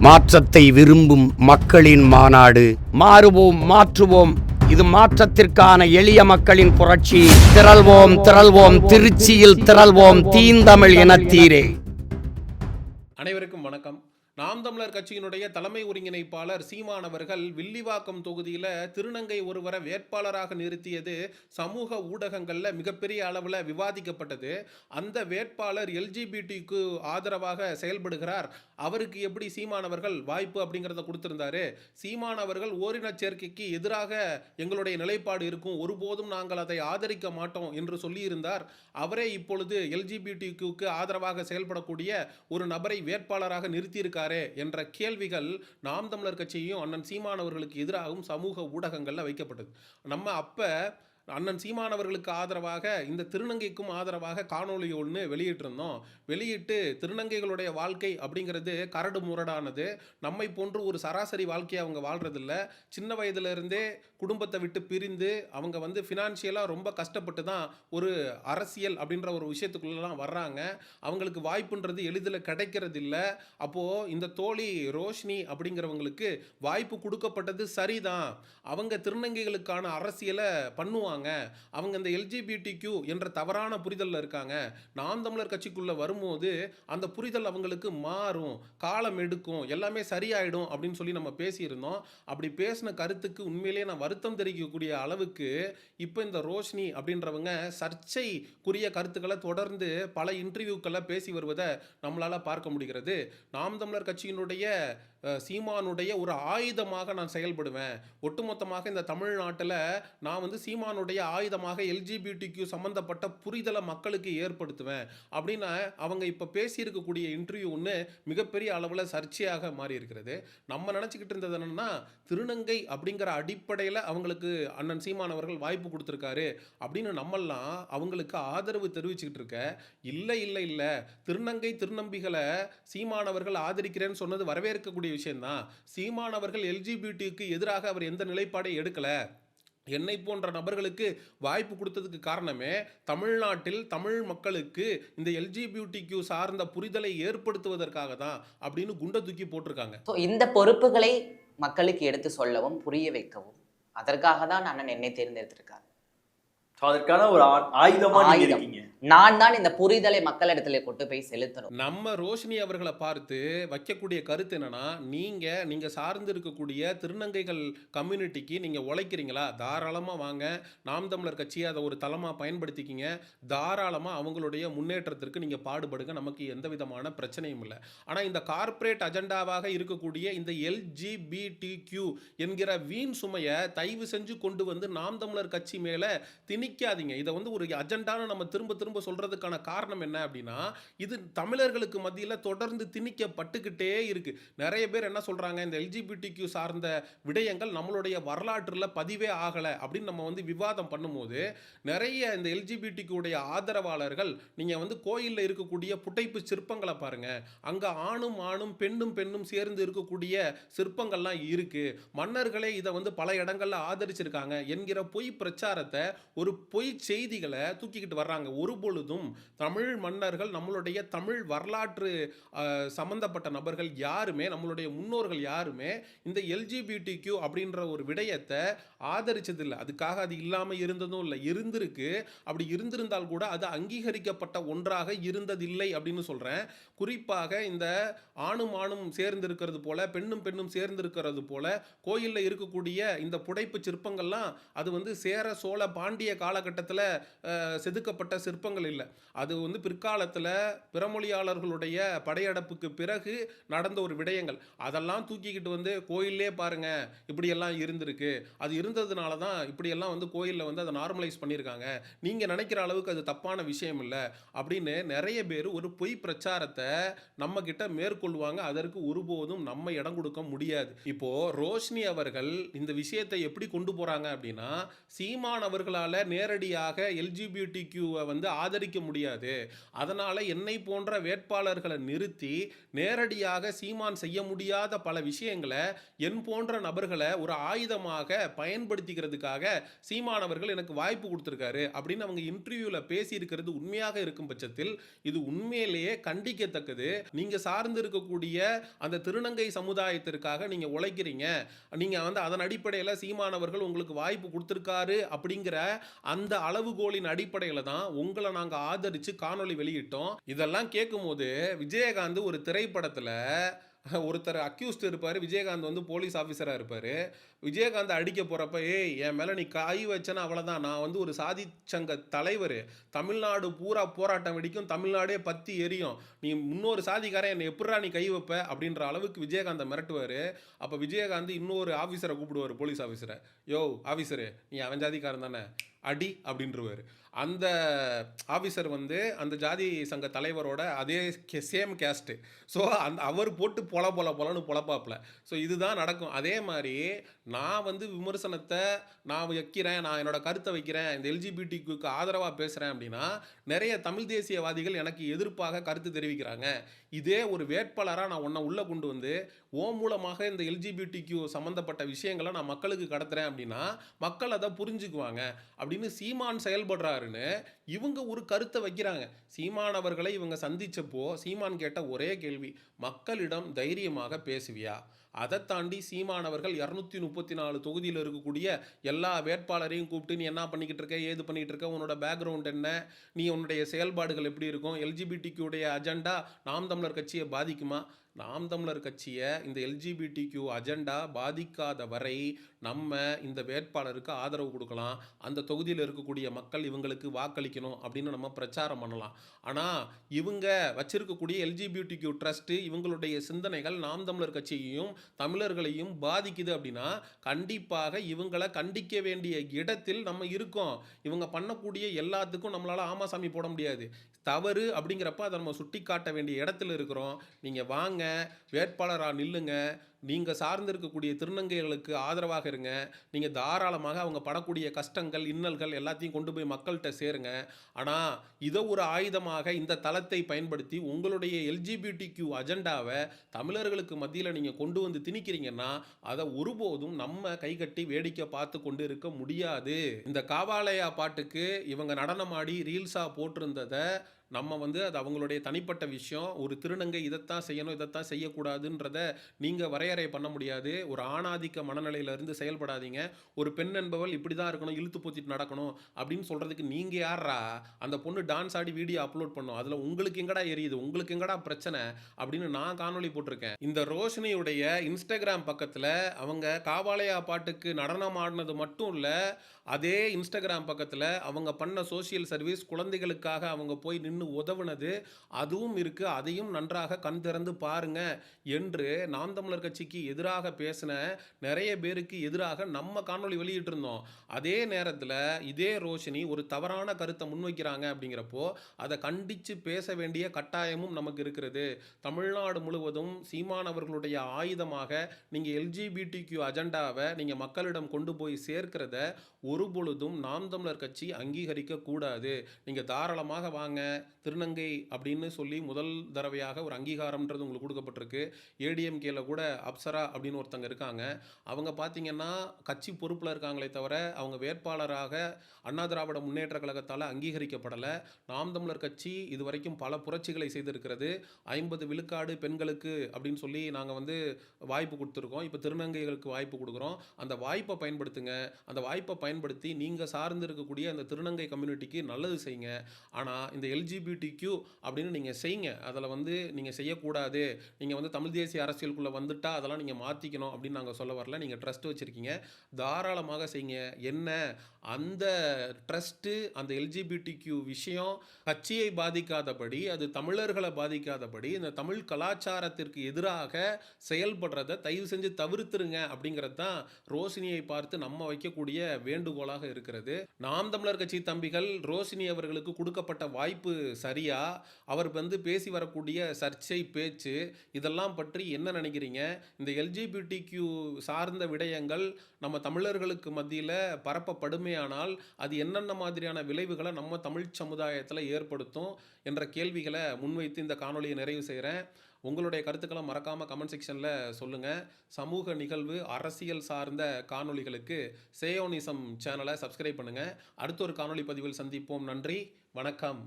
மாற்றத்தை விரும்பும் மக்களின் மாநாடு. மாறுவோம், மாற்றுவோம். இது மாற்றத்திற்கான எளிய மக்களின் புரட்சி. திரள்வோம், திரள்வோம், திருச்சியில் திரள்வோம், தீந்தமிழ் இனத்தீரே. அனைவருக்கும் வணக்கம். நாம் தமிழர் கட்சியினுடைய தலைமை ஒருங்கிணைப்பாளர் சீமான் அவர்கள் வில்லிவாக்கம் தொகுதியில் திருநங்கை ஒருவரை வேட்பாளராக நிறுத்தியது சமூக ஊடகங்களில் மிகப்பெரிய அளவில் விவாதிக்கப்பட்டது. அந்த வேட்பாளர் எல்ஜிபிடிக்கு ஆதரவாக செயல்படுகிறார், அவருக்கு எப்படி சீமான் அவர்கள் வாய்ப்பு அப்படிங்கிறத கொடுத்திருந்தாரு. சீமான் அவர்கள் ஓரின சேர்க்கைக்கு எதிராக எங்களுடைய நிலைப்பாடு இருக்கும், ஒருபோதும் நாங்கள் அதை ஆதரிக்க மாட்டோம் என்று சொல்லியிருந்தார். அவரே இப்பொழுது எல்ஜிபிடிக்கு ஆதரவாக செயல்படக்கூடிய ஒரு நபரை வேட்பாளராக நிறுத்தியிருக்கார் என்ற கேள்விகள் நாம் தமிழர் கட்சியையும் அண்ணன் சீமான் அவர்களுக்கு எதிராகவும் சமூக ஊடகங்கள்ல வைக்கப்பட்டது. நம்ம அப்ப அண்ணன் சீமான் அவர்களுக்கு ஆதரவாக இந்த திருநங்கைக்கும் ஆதரவாக காணொலி ஒன்று வெளியிட்டிருந்தோம். வெளியிட்டு திருநங்கைகளுடைய வாழ்க்கை அப்படிங்கிறது கரடு முரடானது, நம்மை போன்று ஒரு சராசரி வாழ்க்கையை அவங்க வாழ்றதில்ல. சின்ன வயதிலிருந்தே குடும்பத்தை விட்டு பிரிந்து அவங்க ஃபினான்ஷியலாக ரொம்ப கஷ்டப்பட்டு தான் ஒரு அரசியல் அப்படின்ற ஒரு விஷயத்துக்குள்ளலாம் வர்றாங்க. அவங்களுக்கு வாய்ப்புன்றது எளிதில் கிடைக்கிறது இல்லை. அப்போது இந்த தோழி ரோஷினி அப்படிங்கிறவங்களுக்கு வாய்ப்பு கொடுக்கப்பட்டது சரிதான். அவங்க திருநங்கைகளுக்கான அரசியலை பண்ணுவாங்க. அவங்க இந்த எல்ஜிபிடிக்யூ என்ற தவறான புரிதலில் இருக்காங்க. நாம் தமிழர் கட்சிக்குள்ள வரும்போது அந்த புரிதல் அவங்களுக்கு மாறும், காலம் எடுக்கும், எல்லாமே சரியாயிடும் அப்படின்னு சொல்லி நம்ம பேசியிருந்தோம். அப்படி பேசின கருத்துக்கு உண்மையிலேயே நான் வருத்தம் தெரிவிக்கக்கூடிய அளவுக்கு இப்போ இந்த ரோஷினி அப்படின்றவங்க சர்ச்சைக்குரிய கருத்துக்களை தொடர்ந்து பல இன்டர்வியூக்களை பேசி வருவதை நம்மளால பார்க்க முடிகிறது. நாம் தமிழர் கட்சியினுடைய சீமானுடைய ஒரு ஆயுதமாக நான் செயல்படுவேன். ஒட்டுமொத்தமாக இந்த தமிழ்நாட்டில் நான் சீமானுடைய ஆயுதமாக எல்ஜிபிடிக்யூ சம்பந்தப்பட்ட புரிதலை மக்களுக்கு ஏற்படுத்துவேன் அப்படின்னு அவங்க இப்போ பேசியிருக்கக்கூடிய இன்டர்வியூ ஒன்று மிகப்பெரிய அளவில் சர்ச்சையாக மாறி இருக்கிறது. நம்ம நினச்சிக்கிட்டு இருந்தது என்னன்னா, திருநங்கை அப்படிங்கிற அடிப்படையில் அவங்களுக்கு அண்ணன் சீமான் அவர்கள் வாய்ப்பு கொடுத்துருக்காரு அப்படின்னு நம்மெல்லாம் அவங்களுக்கு ஆதரவு தெரிவிச்சுக்கிட்டு இருக்க. இல்லை இல்லை இல்லை, திருநங்கை திருநம்பிகளை சீமான் அவர்கள் ஆதரிக்கிறேன்னு சொன்னது வரவேற்கக்கூடிய விஷயம்தான். சீமான் அவர்கள் எல்ஜிபிடிக்கு எதிராக அவர் எந்த நிலைப்பாடை எடுக்கல. என்னை போன்ற நபர்களுக்கு வாய்ப்பு கொடுத்ததுக்கு காரணமே தமிழ்நாட்டில் தமிழ் மக்களுக்கு இந்த எல்ஜிபிடிக்யூ சார்ந்த புரிதலை ஏற்படுத்துவதற்காக தான் அப்படின்னு குண்டை தூக்கி போட்டிருக்காங்க. இந்த பொறுப்புகளை மக்களுக்கு எடுத்து சொல்லவும் புரிய வைக்கவும் அதற்காக தான் அண்ணன் என்னை தேர்ந்தெடுத்திருக்காரு. அதற்கான ஒரு ஆயுதமா இருக்கீங்க. நான் தான் இந்த புரிதலை மக்களிடத்துல கொண்டு போய் செலுத்தணும். நம்ம ரோஷினி அவர்களை பார்த்து வைக்கக்கூடிய கருத்து என்னன்னா, நீங்க சார்ந்து இருக்கக்கூடிய திருநங்கைகள் கம்யூனிட்டிக்கு நீங்க உழைக்கிறீங்களா, தாராளமா வாங்க, நாம் தமிழர் கட்சியை அதை ஒரு தளமா பயன்படுத்திக்கிங்க, தாராளமா அவங்களுடைய முன்னேற்றத்திற்கு நீங்க பாடுபடுங்க, நமக்கு எந்த விதமான பிரச்சனையும் இல்லை. ஆனா இந்த கார்ப்பரேட் அஜெண்டாவாக இருக்கக்கூடிய இந்த எல்ஜிபிடிக்யூ என்கிற வீண் சுமையை தயவு செஞ்சு கொண்டு நாம் தமிழர் கட்சி மேல திணிக்காதீங்க. இதை ஒரு அஜெண்டான நம்ம திரும்ப சொல்றதுக்கான காரணம் என்ன அப்படின்னா, இது தமிழர்களுக்கு மத்தியில் தொடர்ந்து திணிக்கப்பட்டுக்கிட்டே இருக்கு. நிறைய பேர் என்ன சொல்றாங்க, இந்த எல்ஜிபிடிக்யூ சார்ந்த விடயங்கள் நம்மளுடைய வரலாற்றுல பதிவே ஆகலை அப்படின்னு நம்ம விவாதம் பண்ணும்போது, நிறைய இந்த எல்ஜிபிடிக்யூடைய ஆதரவாளர்கள் நீங்க கோயிலில் இருக்கக்கூடிய புடைப்பு சிற்பங்களை பாருங்க, அங்க ஆணும் ஆணும் பெண்ணும் பெண்ணும் சேர்ந்து இருக்கக்கூடிய சிற்பங்கள்லாம் இருக்கு, மன்னர்களே இதை பல இடங்கள்ல ஆதரிச்சிருக்காங்க என்கிற பொய் பிரச்சாரத்தை, ஒரு பொய் செய்திகளை தூக்கிக்கிட்டு வர்றாங்க. ஒருபொழுதும் தமிழ் மன்னர்கள், நம்மளுடைய தமிழ் வரலாற்று சம்பந்தப்பட்ட நபர்கள் யாருமே, நம்மளுடைய முன்னோர்கள் யாருமே இந்த எல்ஜிபிடிக்யூ அப்படின்ற ஒரு விடயத்தை ஆதரிச்சதில்லை. அதுக்காக அது இல்லாமல் இருந்ததும் இல்லை, இருந்திருக்கு. அப்படி இருந்திருந்தால் கூட அது அங்கீகரிக்கப்பட்ட ஒன்றாக இருந்ததில்லை அப்படின்னு சொல்றேன். குறிப்பாக இந்த ஆணும் ஆணும் சேர்ந்து இருக்கிறது போல, பெண்ணும் பெண்ணும் சேர்ந்து இருக்கிறது போல கோயிலில் இருக்கக்கூடிய இந்த புடைப்பு சிற்பங்கள்லாம் அது சேர சோழ பாண்டிய காலகட்டத்தில் செதுக்கப்பட்ட சிற்பங்கள் இல்லை. அது பிற்காலத்தில் பிறமொழியாளர்களுடைய படையெடுப்புக்கு பிறகு நடந்த ஒரு விடயங்கள். அதெல்லாம் தூக்கிக்கிட்டு கோயிலே பாருங்க இப்படியெல்லாம் இருந்திருக்கு, அது இருந்ததுனால தான் இப்படியெல்லாம் கோயிலில் அதை நார்மலைஸ் பண்ணியிருக்காங்க, நீங்க நினைக்கிற அளவுக்கு அது தப்பான விஷயம் இல்லை அப்படின்னு நிறைய பேர் ஒரு பொய் பிரச்சாரத்தை நம்ம கிட்ட மேற்கொள்வாங்க. அதற்கு ஒருபோதும் நம்ம இடம் கொடுக்க முடியாது. இப்போ ரோஷினி அவர்கள் இந்த விஷயத்தை எப்படி கொண்டு போறாங்க அப்படின்னா, சீமான் அவர்களால் நேரடியாக எல்ஜிபிடிக்யூவை வந்து ஆதரிக்க முடியாது. அதனால என்னை போன்ற வேட்பாளர்களை நிறுத்தி நேரடியாக சீமான் செய்ய முடியாத பல விஷயங்களை என் போன்ற நபர்களை ஒரு ஆயுதமாக பயன்படுத்திக்கிறதுக்காக சீமான் அவர்கள் எனக்கு வாய்ப்பு கொடுத்திருக்காரு அப்படின்னு அவங்க இன்டர்வியூல பேசி இருக்கிறது உண்மையாக இருக்கும் பட்சத்தில் இது உண்மையிலேயே கண்டிக்கத்தக்கது. நீங்க சார்ந்து இருக்கக்கூடிய அந்த திருநங்கை சமுதாயத்திற்காக நீங்க உழைக்கிறீங்க, நீங்க வந்து அதன் அடிப்படையில் சீமானவர்கள் உங்களுக்கு வாய்ப்பு கொடுத்திருக்காரு அப்படிங்கிற அந்த அளவுகோலின் அடிப்படையில் தான் உங்களை நாங்க ஆதரிச்சு காணொளி வெளியிட்டோம். இதெல்லாம் கேட்கும்போது விஜயகாந்த் ஒரு திரைப்படத்துல ஒருத்தர் அக்யூஸ்ட் இருப்பார், விஜயகாந்த் வந்து போலீஸ் ஆஃபீஸராக இருப்பார். விஜயகாந்த் அடிக்க போகிறப்ப ஏய் என் மேலே நீ கை வச்சேன்னா அவ்வளோதான், நான் வந்து ஒரு சாதி சங்க தலைவர், தமிழ்நாடு பூரா போராட்டம் வெடிக்கும், தமிழ்நாடே பற்றி எரியும், நீ இன்னொரு சாதிக்காரன் என்னை எப்படா நீ கை வைப்ப அப்படின்ற அளவுக்கு விஜயகாந்தை மிரட்டுவார். அப்போ விஜயகாந்த் இன்னொரு ஆஃபீஸரை கூப்பிடுவார், போலீஸ் ஆஃபீஸரை, யோ ஆஃபீஸரு நீ அவன் ஜாதிக்காரன் தானே அடி அப்படின்றவர். அந்த ஆஃபீஸர் வந்து அந்த ஜாதி சங்க தலைவரோட அதே சேம் கேஸ்ட்டு. ஸோ அவர் போட்டு பொலன்னு பொழப்பாப்புல. ஸோ இதுதான் நடக்கும். அதே மாதிரி நான் வந்து விமர்சனத்தை நான் வைக்கிறேன், நான் என்னோட கருத்தை வைக்கிறேன், இந்த எல்ஜிபிடிக்கு ஆதரவாக பேசுகிறேன் அப்படின்னா நிறைய தமிழ் தேசியவாதிகள் எனக்கு எதிர்ப்பாக கருத்து தெரிவிக்கிறாங்க. இதே ஒரு வேட்பாளராக நான் உன்னை உள்ளே கொண்டு வந்து ஓ மூலமாக இந்த எல்ஜிபிடிக்கு சம்மந்தப்பட்ட விஷயங்களை நான் மக்களுக்கு கடத்துறேன் அப்படின்னா மக்கள் அதை புரிஞ்சுக்குவாங்க அப்படின்னு சீமான் செயல்படுறாருன்னு இவங்க ஒரு கருத்தை வைக்கிறாங்க. சீமான் அவர்களை இவங்க சந்திச்சப்போ சீமான் கேட்ட ஒரே கேள்வி, மக்களிடம் தைரியமாக பேசுவியா? அதை தாண்டி சீமானவர்கள் 234 தொகுதியில் இருக்கக்கூடிய எல்லா வேட்பாளரையும் கூப்பிட்டு நீ என்ன பண்ணிக்கிட்டு இருக்க, ஏது பண்ணிக்கிட்டு இருக்க, உன்னோட பேக்ரவுண்ட் என்ன, நீ உன்னுடைய செயல்பாடுகள் எப்படி இருக்கும், எல்ஜிபிடிக்யூடைய அஜெண்டா நாம் தமிழர் கட்சியை பாதிக்குமா? நாம் தமிழர் கட்சியை இந்த எல்ஜிபிடிக்யூ அஜெண்டா பாதிக்காத வரை நம்ம இந்த வேட்பாளருக்கு ஆதரவு கொடுக்கலாம், அந்த தொகுதியில் இருக்கக்கூடிய மக்கள் இவங்களுக்கு வாக்களிக்கணும் அப்படின்னு நம்ம பிரச்சாரம் பண்ணலாம். ஆனால் இவங்க வச்சிருக்கக்கூடிய எல்ஜிபிடிக்யூ ட்ரஸ்ட் இவங்களுடைய சிந்தனைகள் நாம் தமிழர் கட்சியையும் தமிழர்களையும் பாதிக்குது அப்படின்னா கண்டிப்பாக இவங்களை கண்டிக்க வேண்டிய இடத்தில் நம்ம இருக்கோம். இவங்க பண்ணக்கூடிய எல்லாத்துக்கும் நம்மளால ஆமாசாமி போட முடியாது. தவறு அப்படிங்கிறப்ப அதை நம்ம சுட்டி காட்ட வேண்டிய இடத்துல இருக்கிறோம். நீங்கள் வாங்க, வேட்பாளராக நில்லுங்க, நீங்கள் சார்ந்து இருக்கக்கூடிய திருநங்கைகளுக்கு ஆதரவாக இருங்க, நீங்கள் தாராளமாக அவங்க படக்கூடிய கஷ்டங்கள் இன்னல்கள் எல்லாத்தையும் கொண்டு போய் மக்கள்கிட்ட சேருங்க. ஆனால் இதை ஒரு ஆயுதமாக இந்த தளத்தை பயன்படுத்தி உங்களுடைய எல்ஜிபிடிக்யூ அஜெண்டாவை தமிழர்களுக்கு மத்தியில் நீங்கள் கொண்டு வந்து திணிக்கிறீங்கன்னா அதை ஒருபோதும் நம்ம கைகட்டி வேடிக்கை பார்த்து கொண்டு இருக்க முடியாது. இந்த காவாலயா பாட்டுக்கு இவங்க நடனமாடி ரீல்ஸாக போட்டிருந்ததை நம்ம வந்து அது அவங்களுடைய தனிப்பட்ட விஷயம். ஒரு திருநங்கை இதைத்தான் செய்யணும் இதைத்தான் செய்யக்கூடாதுன்றதை நீங்கள் வரையறை பண்ண முடியாது. ஒரு ஆணாதிக்க மனநிலையிலிருந்து செயல்படாதீங்க. ஒரு பெண் என்பவள் இப்படி தான் இருக்கணும், இழுத்து போத்திட்டு நடக்கணும் அப்படின்னு சொல்கிறதுக்கு நீங்கள் யாரா? அந்த பொண்ணு டான்ஸ் ஆடி வீடியோ அப்லோட் பண்ணும், அதில் உங்களுக்கு எங்கடா எரியுது, உங்களுக்கு எங்கடா பிரச்சனை அப்படின்னு நான் காணொலி போட்டிருக்கேன். இந்த ரோஷினியுடைய இன்ஸ்டாகிராம் பக்கத்தில் அவங்க காவாலயா பாட்டுக்கு நடனம் ஆடினது மட்டும் இல்லை, அதே இன்ஸ்டாகிராம் பக்கத்தில் அவங்க பண்ண சோசியல் சர்வீஸ், குழந்தைகளுக்காக அவங்க போய் நின்று உதவுனது அதுவும் இருக்கு. அதையும் நன்றாக கண் திறந்து பாருங்க என்று நாம் தமிழர் கட்சிக்கு எதிராக பேசின நிறைய பேருக்கு எதிராக நம்ம காணொளி வெளியிட்டு இருந்தோம். அதே நேரத்தில் இதே ரோஷினி ஒரு தவறான கருத்தை முன்வைக்கிறாங்க அப்படிங்கிறப்போ அதை கண்டித்து பேச வேண்டிய கட்டாயமும் நமக்கு இருக்கிறது. தமிழ்நாடு முழுவதும் சீமானவர்களுடைய ஆயுதமாக நீங்கள் எல்ஜிபிடிக்யூ அஜெண்டாவை நீங்கள் மக்களிடம் கொண்டு போய் சேர்க்கிறத ஒருபொழுதும் நாம் தமிழர் கட்சி அங்கீகரிக்க கூடாது. நீங்கள் தாராளமாக வாங்க, திருநங்கை அப்படின்னு சொல்லி முதல் தடவையாக ஒரு அங்கீகாரம்ன்றது உங்களுக்கு கொடுக்கப்பட்டிருக்கு. ஏடிஎம்கேல கூட அப்சரா அப்படின்னு ஒருத்தங்க இருக்காங்க. அவங்க பார்த்தீங்கன்னா கட்சி பொறுப்பில் இருக்காங்களே தவிர அவங்க வேட்பாளராக அண்ணா திராவிட முன்னேற்ற கழகத்தால் அங்கீகரிக்கப்படலை. நாம் தமிழர் கட்சி இது வரைக்கும் பல புரட்சிகளை செய்திருக்கிறது. 50 விழுக்காடு பெண்களுக்கு அப்படின்னு சொல்லி நாங்கள் வந்து வாய்ப்பு கொடுத்துருக்கோம். இப்போ திருநங்கைகளுக்கு வாய்ப்பு கொடுக்குறோம். அந்த வாய்ப்பை பயன்படுத்துங்க. அந்த வாய்ப்பை பயன்படுத்தி நீங்கள் சார்ந்து இருக்கக்கூடிய அந்த திருநங்கை கம்யூனிட்டிக்கு நல்லது செய்யுங்க. ஆனால் இந்த எல்ஜிபிடிக்யூ அப்படின்னு நீங்கள் செய்யுங்க, அதில் வந்து நீங்கள் செய்யக்கூடாது, நீங்கள் வந்து தமிழ் தேசிய அரசியலுக்குள்ளே வந்துட்டா அதெல்லாம் நீங்கள் மாற்றிக்கணும் அப்படின்னு நாங்கள் சொல்ல வரல. நீங்கள் ட்ரஸ்ட் வச்சுருக்கீங்க, தாராளமாக செய்யுங்க. என்ன அந்த ட்ரஸ்ட்டு அந்த எல்ஜிபிடிக்யூ விஷயம் கட்சியை பாதிக்காதபடி, அது தமிழர்களை பாதிக்காதபடி, இந்த தமிழ் கலாச்சாரத்திற்கு எதிராக செயல்படுறதை தயவு செஞ்சு தவிர்த்துருங்க அப்படிங்கிறது தான் ரோஷினியை பார்த்து நம்ம வைக்கக்கூடிய வேண்டுகோளாக இருக்கிறது. நாம் தமிழர் கட்சி தம்பிகள் ரோஷினி அவர்களுக்கு கொடுக்கப்பட்ட வாய்ப்பு சரியா? அவர் பேசி வரக்கூடிய சர்ச்சை பேச்சு இதெல்லாம் பற்றி என்ன நினைக்கிறீங்க? இந்த எல்ஜிபிடிக்யூ சார்ந்த விடயங்கள் நம்ம தமிழர்களுக்கு மத்தியில் பரப்பப்படுமேயானால் அது என்னென்ன மாதிரியான விளைவுகளை நம்ம தமிழ் சமுதாயத்தில் ஏற்படுத்தும் என்ற கேள்விகளை முன்வைத்து இந்த காணொலியை நிறைவு செய்கிறேன். உங்களுடைய கருத்துக்களை மறக்காமல் கமெண்ட் செக்ஷனில் சொல்லுங்கள். சமூக நிகழ்வு அரசியல் சார்ந்த காணொளிகளுக்கு சேயோனிசம் சேனலை சப்ஸ்கிரைப் பண்ணுங்கள். அடுத்த ஒரு காணொளி பதிவில் சந்திப்போம். நன்றி, வணக்கம்.